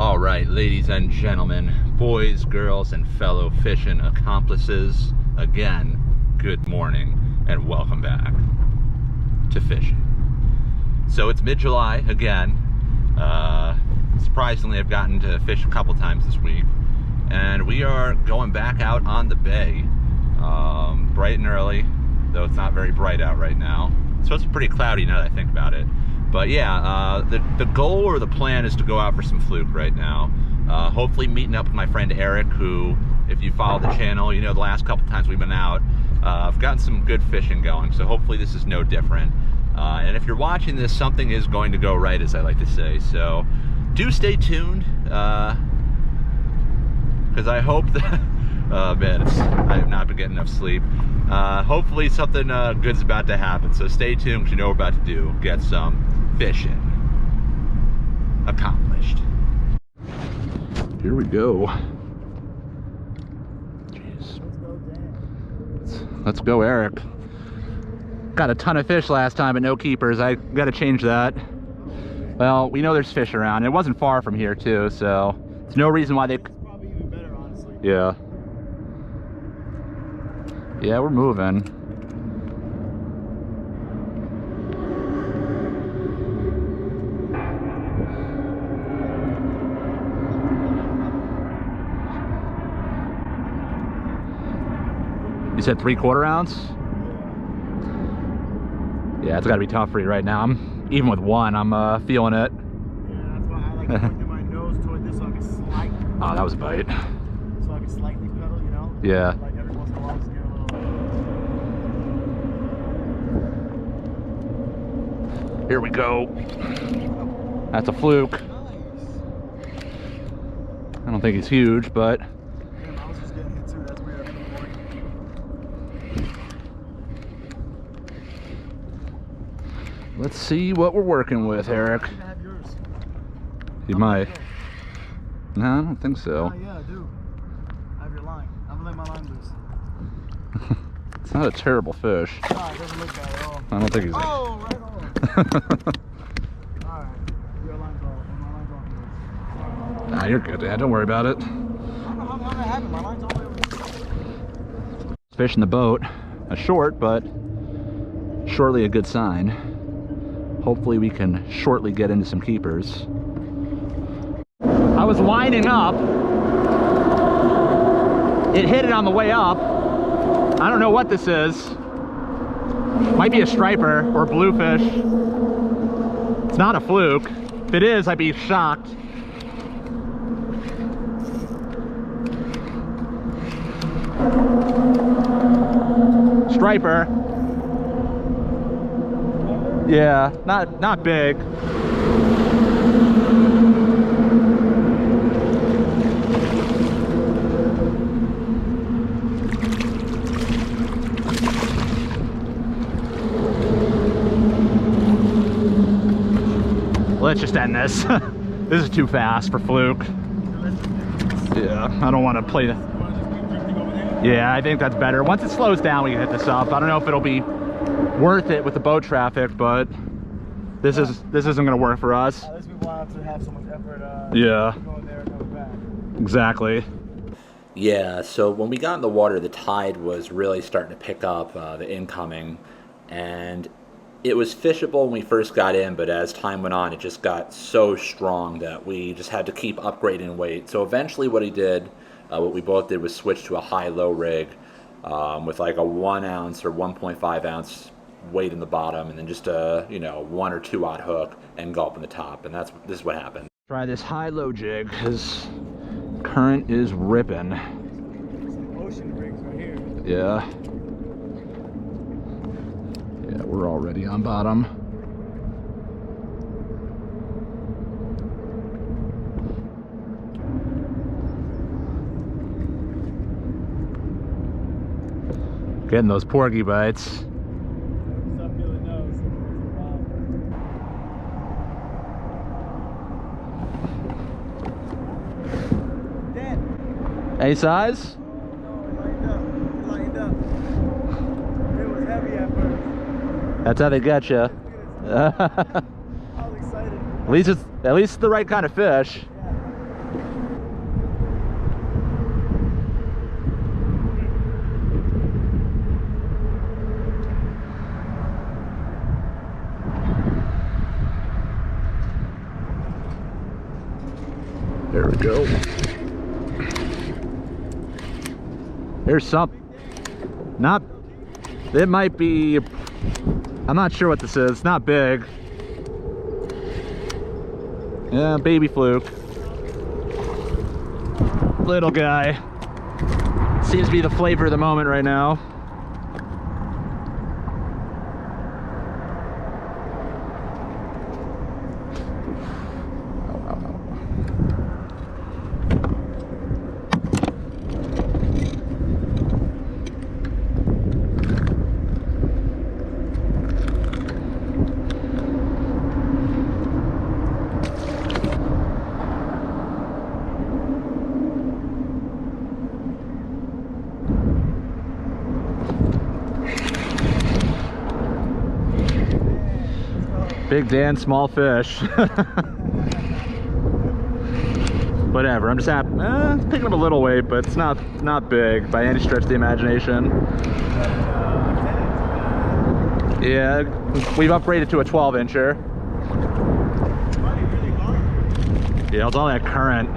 All right, ladies and gentlemen, boys, girls, and fellow fishing accomplices, again, good morning and welcome back to fishing. So it's mid-July again. Surprisingly, I've gotten to fish a couple times this week, and we are going back out on the bay, bright and early, though it's not very bright out right now. It's supposed to be pretty cloudy now that I think about it. But yeah, the goal or the plan is to go out for some fluke right now. Hopefully meeting up with my friend Eric, who, if you follow the channel, you know the last couple times we've been out, I've gotten some good fishing going, so hopefully this is no different. And if you're watching this, something is going to go right, as I like to say. So do stay tuned, because I hope that, man, I have not been getting enough sleep. Hopefully something good's about to happen, so stay tuned, because you know what we're about to do. Get some fishing accomplished. Here we go. Jeez. Let's go, Eric. Got a ton of fish last time, but no keepers. I gotta change that. Well, we know there's fish around. It wasn't far from here too, so there's no reason why they... It's probably even better, honestly. Yeah. Yeah, we're moving. You said 3/4 ounce? Yeah, it's got to be tough for you right now. Even with one, I'm feeling it. Yeah, that's why I like to point my nose toward this so I can slightly. Oh, that was a bite. So I can slightly pedal, you know? Yeah. Like every once in a while, just get a little. Here we go. That's a fluke. Nice. I don't think he's huge, but... Damn, I was just getting hit too. That's weird. Let's see what we're working with, Eric. I think I have yours. You might. No, I don't think so. Oh, yeah, I do. I have your line. I'm gonna let my line loose. It's not a terrible fish. Nah, it doesn't look bad at all. I don't think he's... Oh, right on. Alright. Your line's off. My line's off yours. Nah, you're good, Dad. Don't worry about it. I don't know how that happened. My line's all the way over here. Fish in the boat. A short, but surely a good sign. Hopefully we can shortly get into some keepers. I was lining up. It hit it on the way up. I don't know what this is. Might be a striper or bluefish. It's not a fluke. If it is, I'd be shocked. Striper. Yeah, not big. Let's just end this. This is too fast for fluke. Yeah, I don't want to play the... Yeah, I think that's better. Once it slows down, we can hit this up. I don't know if it'll be worth it with the boat traffic, but this isn't gonna work for us. At least we want to have so much effort. Yeah. Going there and coming back. Exactly. Yeah, so when we got in the water, the tide was really starting to pick up, the incoming, and it was fishable when we first got in, but as time went on, it just got so strong that we just had to keep upgrading weight. So eventually what we both did was switch to a high-low rig with like a 1 ounce or 1.5 ounce weight in the bottom, and then just a 1 or 2 aught hook and gulp in the top, and this is what happened. Try this high-low jig because current is ripping. Ocean rigs right here. Yeah. Yeah, we're already on bottom. Getting those porgy bites. Any size? No, it lined up. It was heavy at first. That's how they get you. I was excited. At least it's the right kind of fish. Yeah. There we go. There's some. Not. It might be. I'm not sure what this is. It's not big. Yeah, baby fluke. Little guy. Seems to be the flavor of the moment right now. Big Dan, small fish. Whatever, I'm just happy. Picking up a little weight, but it's not big by any stretch of the imagination. Yeah, we've upgraded to a 12-incher. Yeah, it's all that current.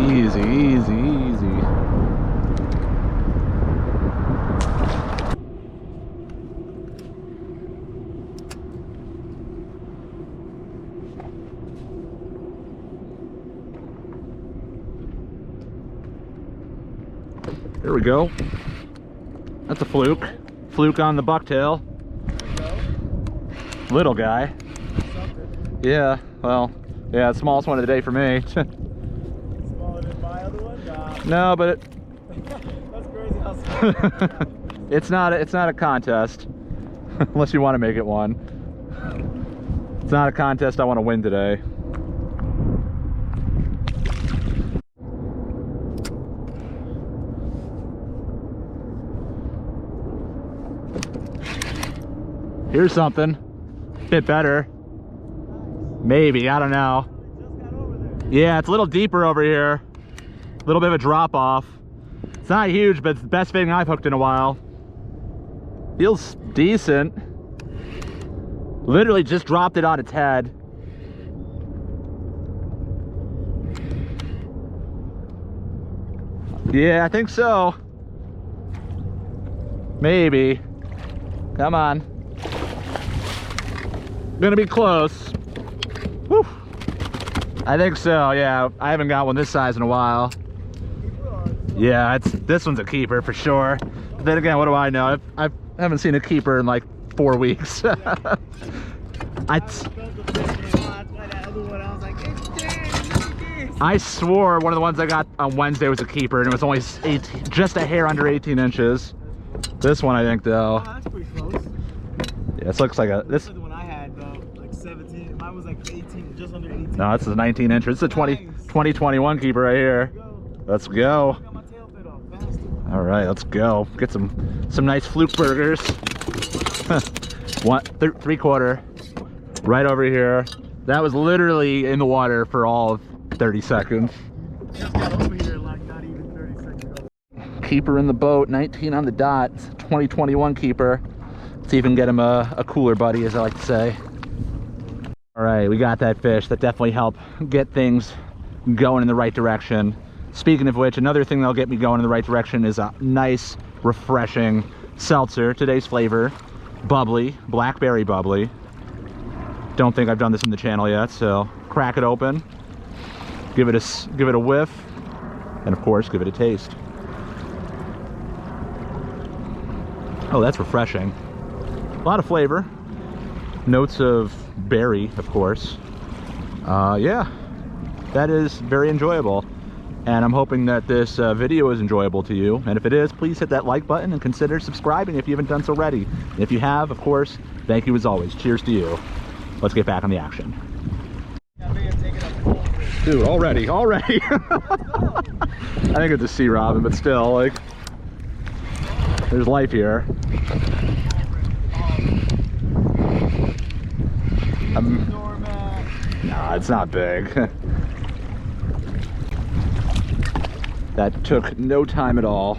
Easy, easy, easy. There we go. That's a fluke. Fluke on the bucktail. Little guy. Yeah, well, yeah, smallest one of the day for me. Smaller than my other one? Nah. No, but That's crazy how small. it's not a contest. Unless you want to make it one. It's not a contest I want to win today. Here's something. Bit better. Maybe, I don't know. Yeah, it's a little deeper over here. A little bit of a drop off. It's not huge, but it's the best thing I've hooked in a while. Feels decent. Literally just dropped it on its head. Yeah, I think so. Maybe. Come on. Gonna be close. Whew. I think so, yeah. I haven't got one this size in a while. Yeah, this one's a keeper for sure. But then again, what do I know? I haven't seen a keeper in like 4 weeks. I swore one of the ones I got on Wednesday was a keeper, and it was only just a hair under 18 inches. This one, I think, though. Oh, that's pretty close. Yeah, this looks like The one I had, though, like 17. Mine was like 18, just under 18. No, this is 19 inches. It's a 2021 keeper right here. Let's go. All right, let's go. Get some nice Fluke burgers. 3/4 right over here. That was literally in the water for all of 30 seconds. Just got over here like not even 30 seconds ago. Keeper in the boat, 19 on the dot. It's a 2021 keeper. Let's even get him a cooler buddy, as I like to say. All right, we got that fish. That definitely helped get things going in the right direction. Speaking of which, another thing that'll get me going in the right direction is a nice, refreshing seltzer. Today's flavor, bubbly, blackberry bubbly. Don't think I've done this in the channel yet, so crack it open, give it a whiff, and of course, give it a taste. Oh, that's refreshing. A lot of flavor. Notes of berry, of course. Yeah, that is very enjoyable. And I'm hoping that this video is enjoyable to you. And if it is, please hit that like button and consider subscribing if you haven't done so already. And if you have, of course, thank you as always. Cheers to you. Let's get back on the action. Dude, already. I think it's a sea robin, but still, like, there's life here. Nah, it's not big. That took no time at all.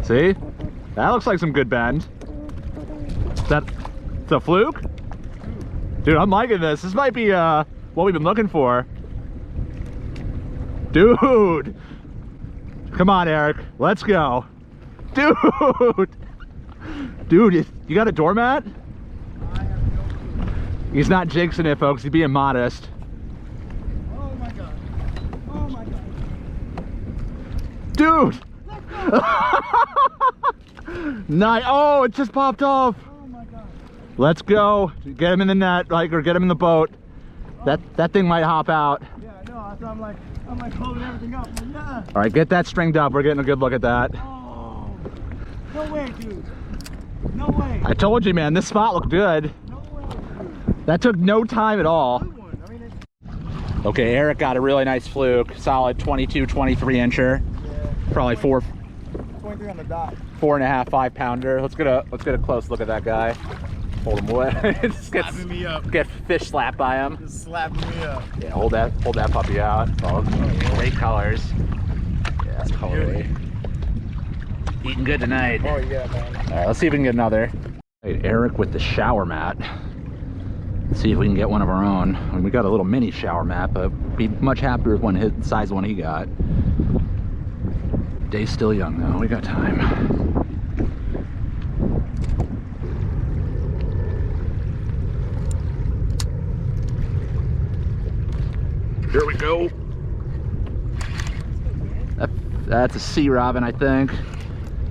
See? That looks like some good bend. It's a fluke? Dude, I'm liking this. This might be what we've been looking for. Dude! Come on, Eric. Let's go. Dude! Dude, you got a doormat? I have no clue. He's not jinxing it, folks. He's being modest. Oh my god. Oh my god. Dude! Nice. Oh, it just popped off. Oh my god. Let's go. Get him in the net, like, or get him in the boat. That thing might hop out. Yeah, I know. So I'm like holding everything up. Like, yeah. All right, get that stringed up. We're getting a good look at that. Oh. No way, dude. No way. I told you, man, this spot looked good. No way, dude. That took no time at all. Good one. I mean, it's... Okay, Eric got a really nice fluke. Solid 22, 23 incher. Yeah. Probably 23 on the dot. 4.5, 5 pounder. Let's get a close look at that guy. Hold him away. Just Slapping me up. Get fish slapped by him. Just slapping me up. Yeah, hold that puppy out. Oh, great colors. Yeah, totally. Eating good tonight. Oh yeah, man. All right, let's see if we can get another. Hey, Eric with the shower mat. Let's see if we can get one of our own. I mean, we got a little mini shower mat, but be much happier with one his size one he got. Day's still young though. We got time. Here we go. That's a sea robin, I think.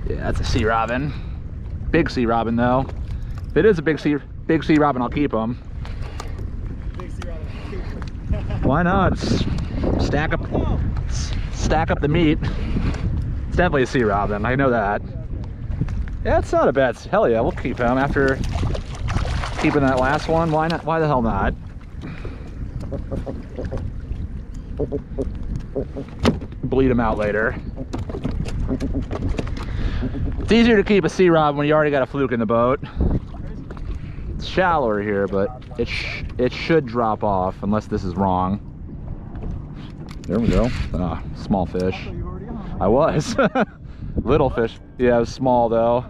Yeah, that's a sea robin. Big sea robin, though. If it is a big sea robin, I'll keep them. Big sea robin. Why not? Stack up the meat. It's definitely a sea robin. I know that. Yeah, it's not a bad. Hell yeah, we'll keep him after keeping that last one. Why not? Why the hell not? Bleed them out later. It's easier to keep a sea robin when you already got a fluke in the boat. It's shallower here, but it should drop off unless this is wrong. There we go. Small fish. I was. Little fish. Yeah, it was small though.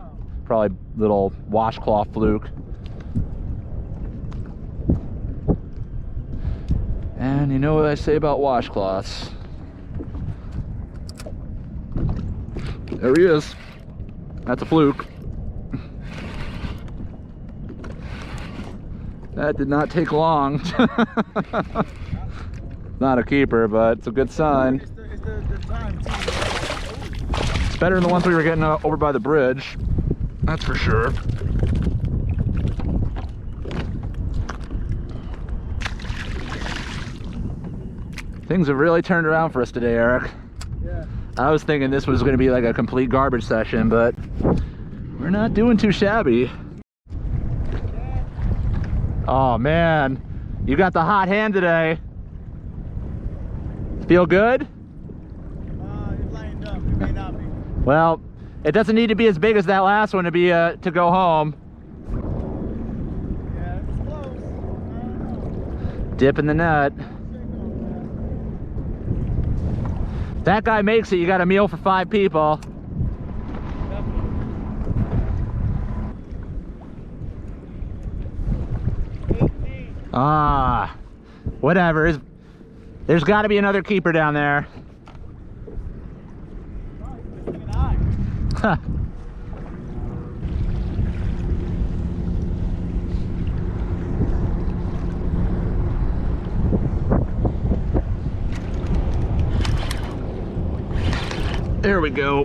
Probably little washcloth fluke. And you know what I say about washcloths. There he is. That's a fluke. That did not take long. Not a keeper, but it's a good sign. It's the time too. It's better than the ones we were getting over by the bridge. That's for sure. Things have really turned around for us today, Eric. Yeah. I was thinking this was going to be like a complete garbage session, but we're not doing too shabby. Oh man, you got the hot hand today. Feel good? It's lined up. It may not be. Well, it doesn't need to be as big as that last one to be to go home. Yeah, it's close. I don't know. Dip in the net. If that guy makes it, you got a meal for 5 people. Ah, whatever. There's got to be another keeper down there. Huh. There we go.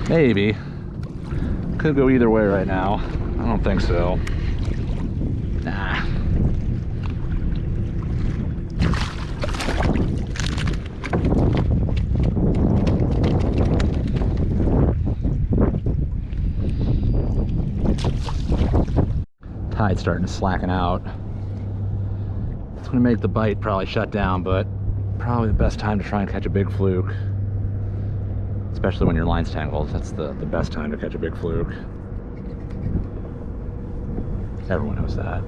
Maybe. Could go either way right now. I don't think so. Nah. Tide's starting to slacken out. It's gonna make the bite probably shut down, but probably the best time to try and catch a big fluke. Especially when your line's tangled, that's the best time to catch a big fluke. Everyone knows that.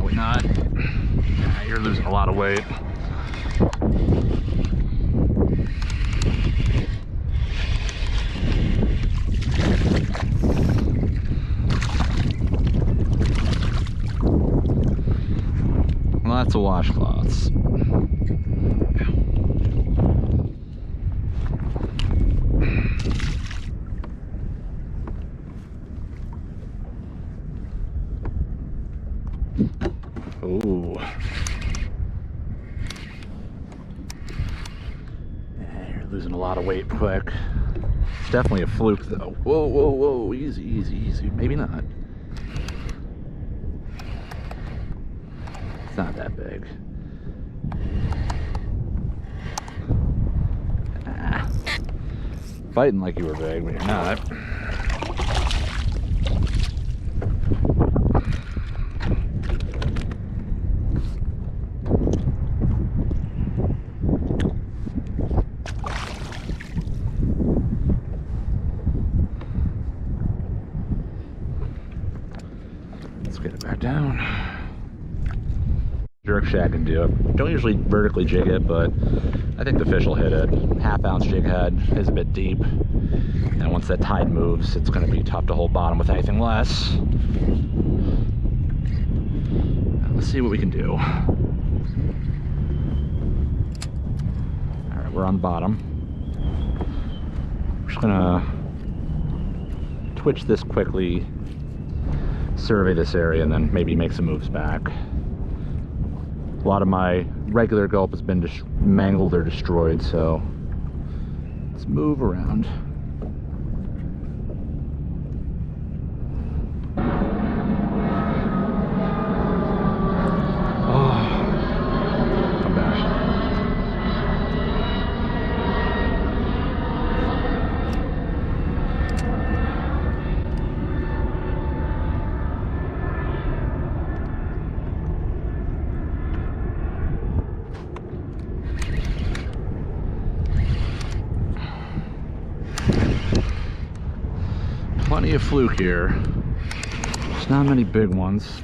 Probably not. Yeah, you're losing a lot of weight. Lots of washcloths. Ooh. Yeah, you're losing a lot of weight quick. It's definitely a fluke though. Whoa, whoa, whoa, easy, easy, easy. Maybe not. It's not that big. Ah. Fighting like you were big, but you're not. Let's get it back down. Jerk shad can do it. Don't usually vertically jig it, but I think the fish will hit it. Half-ounce jig head is a bit deep, and once that tide moves, it's going to be tough to hold bottom with anything less. Let's see what we can do. All right, we're on the bottom. We're just gonna twitch this quickly, survey this area, and then maybe make some moves back. A lot of my regular gulp has been mangled or destroyed, so let's move around. Oh, come back. Plenty of fluke here. There's not many big ones.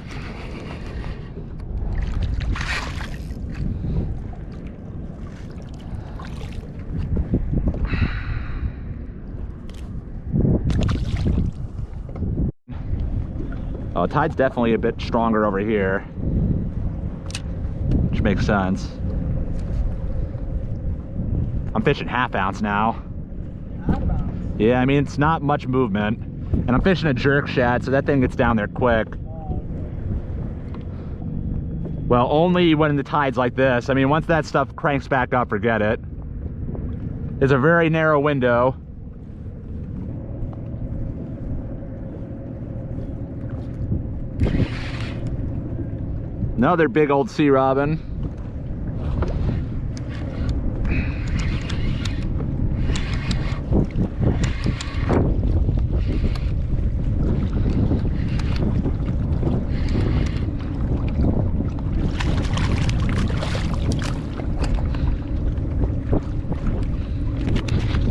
Oh, tide's definitely a bit stronger over here, which makes sense. I'm fishing half-ounce now. Yeah, I mean, it's not much movement. And I'm fishing a jerk shad, so that thing gets down there quick. Well, only when the tide's like this. I mean, once that stuff cranks back up, forget it. It's a very narrow window. Another big old sea robin.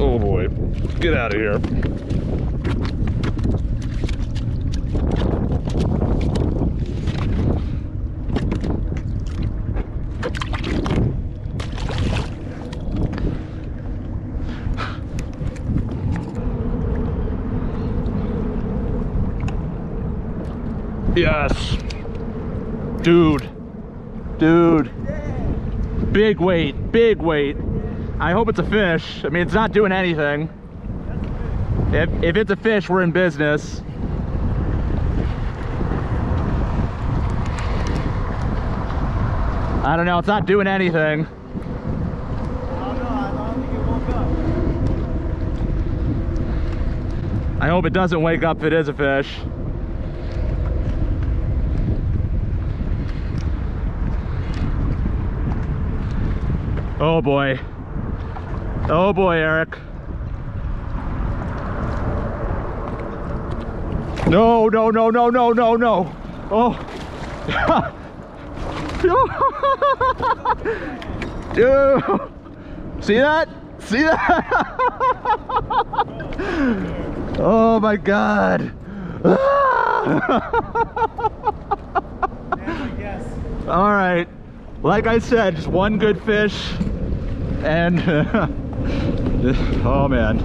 Oh boy, get out of here. Yes. Dude. Big weight, big weight. I hope it's a fish. I mean, it's not doing anything. If it's a fish, we're in business. I don't know, it's not doing anything. I don't think it woke up. I hope it doesn't wake up if it is a fish. Oh boy. Oh boy, Eric. No, no, no, no, no, no, no. Oh. Dude. See that? See that? Oh my God. Never guess. All right, like I said, just one good fish, and oh man,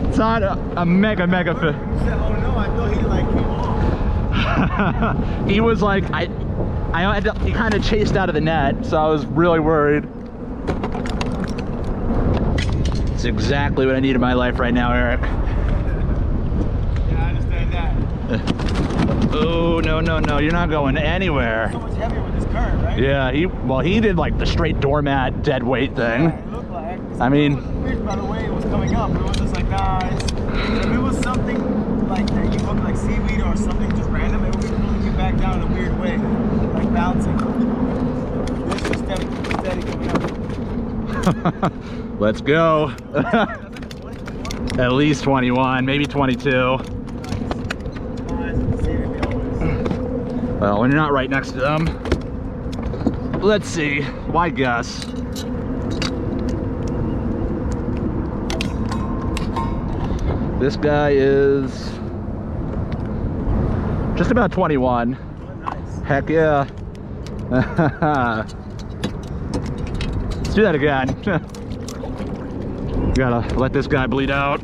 it's not a mega fish. Oh no, I thought he like came off. He was like, he kind of chased out of the net, so I was really worried. It's exactly what I need in my life right now, Eric. Yeah, I understand that. Oh, no, you're not going anywhere. So much heavier with this current, right? Yeah, he did like the straight doormat dead weight thing. Yeah, it looked like. I mean, Fish, by the way it was coming up, it was just like, nah, if it was something like that you look like seaweed or something just random, it would be pulling you back down in a weird way, like bouncing. This was steady coming up. let's go. At least 21, maybe 22. Well, when you're not right next to them, let's see. Why guess? This guy is just about 21. Nice. Heck yeah. Let's do that again. Gotta let this guy bleed out.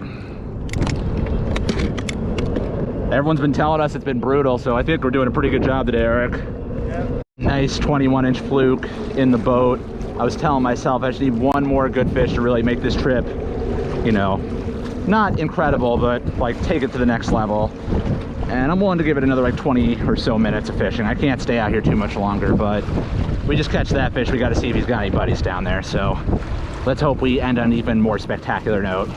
Everyone's been telling us it's been brutal, so I think we're doing a pretty good job today, Eric. Yeah. Nice 21-inch fluke in the boat. I was telling myself I just need one more good fish to really make this trip, you know, not incredible, but like take it to the next level. And I'm willing to give it another like 20 or so minutes of fishing. I can't stay out here too much longer, but we just catch that fish. We got to see if he's got any buddies down there. So let's hope we end on an even more spectacular note.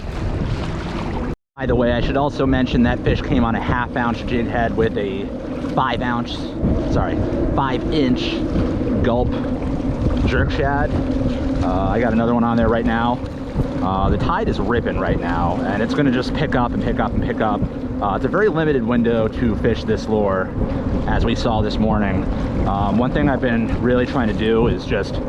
By the way, I should also mention that fish came on a 1/2 ounce jig head with a 5-inch gulp jerk shad. I got another one on there right now. The tide is ripping right now, and it's going to just pick up and pick up and pick up. It's a very limited window to fish this lure, as we saw this morning. One thing I've been really trying to do is just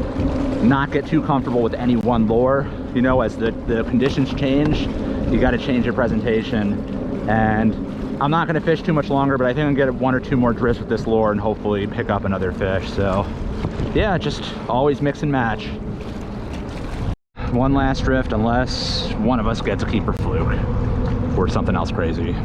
not get too comfortable with any one lure. You know, as the conditions change, you got to change your presentation. And I'm not going to fish too much longer, but I think I'm going to get 1 or 2 more drifts with this lure and hopefully pick up another fish. So yeah, just always mix and match. One last drift, unless one of us gets a keeper fluke or something else crazy.